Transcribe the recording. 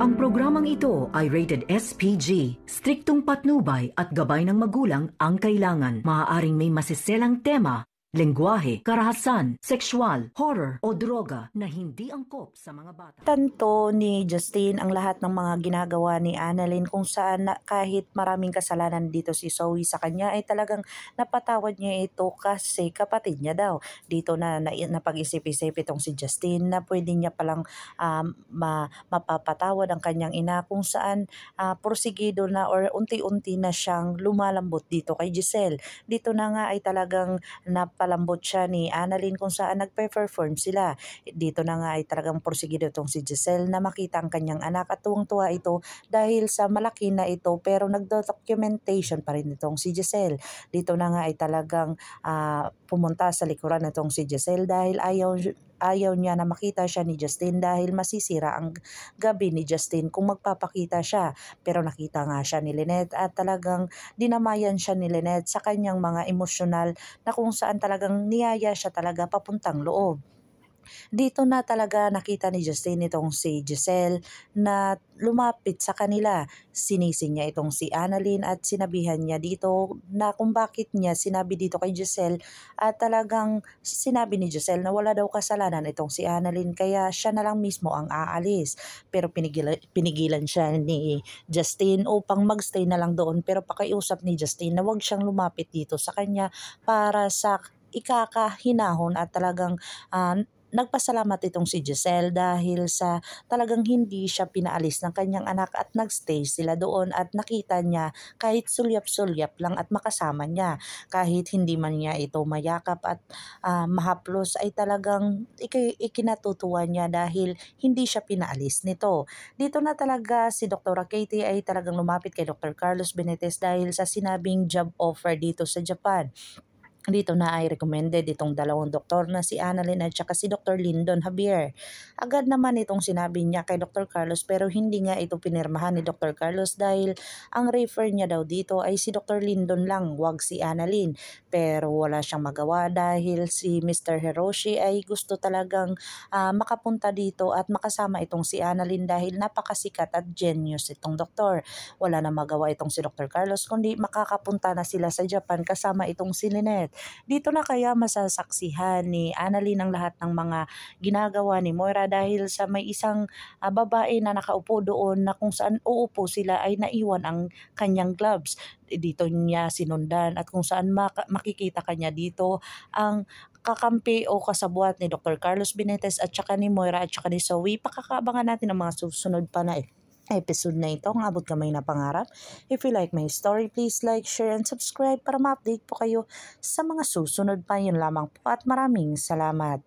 Ang programang ito ay rated SPG. Striktong patnubay at gabay ng magulang ang kailangan. Maaaring may masiselang tema, lengguwahe, karahasan, sexual, horror o droga na hindi angkop sa mga bata. Tanto ni Justine ang lahat ng mga ginagawa ni Annalyn kung saan kahit maraming kasalanan dito si Zoe sa kanya ay talagang napatawad niya ito kasi kapatid niya daw. Dito na napag-isip-isip itong si Justine na pwede niya palang mapapatawad ang kanyang ina kung saan porsigido na or unti-unti na siyang lumalambot dito kay Giselle. Dito na nga ay talagang napalambot siya ni Annalyn kung saan nagpe-perform sila. Dito na nga ay talagang porsigido itong si Giselle na makita ang kanyang anak at tuwang-tuwa ito dahil sa malaki na ito pero nagdo-documentation pa rin itong si Giselle. Dito na nga ay talagang pumunta sa likuran itong si Giselle dahil ayaw niya na makita siya ni Justine dahil masisira ang gabi ni Justine kung magpapakita siya. Pero nakita nga siya ni Lynette at talagang dinamayan siya ni Lynette sa kanyang mga emosyonal na kung saan talagang niyaya siya talaga papuntang loob. Dito na talaga nakita ni Justine itong si Giselle na lumapit sa kanila. Sinisi niya itong si Annalyn at sinabihan niya dito na kung bakit niya sinabi dito kay Giselle at talagang sinabi ni Giselle na wala daw kasalanan itong si Annalyn kaya siya na lang mismo ang aalis. Pero pinigilan siya ni Justine upang magstay na lang doon pero pakiusap ni Justine na wag siyang lumapit dito sa kanya para sa ikakahinahon at talagang nagpasalamat itong si Giselle dahil sa talagang hindi siya pinaalis ng kanyang anak at nagstay sila doon at nakita niya kahit sulyap-sulyap lang at makasama niya. Kahit hindi man niya ito mayakap at mahaplos ay talagang ikinatutuwa niya dahil hindi siya pinaalis nito. Dito na talaga si Dr. Katie ay talagang lumapit kay Dr. Carlos Benitez dahil sa sinabing job offer dito sa Japan. Dito na ay recommended itong dalawang doktor na si Annalyn at saka si Dr. Lyndon Javier. Agad naman itong sinabi niya kay Dr. Carlos pero hindi nga ito pinirmahan ni Dr. Carlos dahil ang refer niya daw dito ay si Dr. Lyndon lang, wag si Annalyn. Pero wala siyang magawa dahil si Mr. Hiroshi ay gusto talagang makapunta dito at makasama itong si Annalyn dahil napakasikat at genius itong doktor. Wala na magawa itong si Dr. Carlos kundi makakapunta na sila sa Japan kasama itong si Lynette. Dito na kaya masasaksihan ni Annalyn ang lahat ng mga ginagawa ni Moira dahil sa may isang babae na nakaupo doon na kung saan uupo sila ay naiwan ang kanyang gloves. Dito niya sinundan at kung saan makikita kanya dito ang kakampi o kasabuat ni Dr. Carlos Benitez at saka ni Moira at saka ni Zoe. Pakakaabangan natin ang mga susunod pa na episode na ito, ang abot kamay na pangarap. If you like my story, please like, share, and subscribe para ma-update po kayo sa mga susunod pa. Yun lamang po at maraming salamat.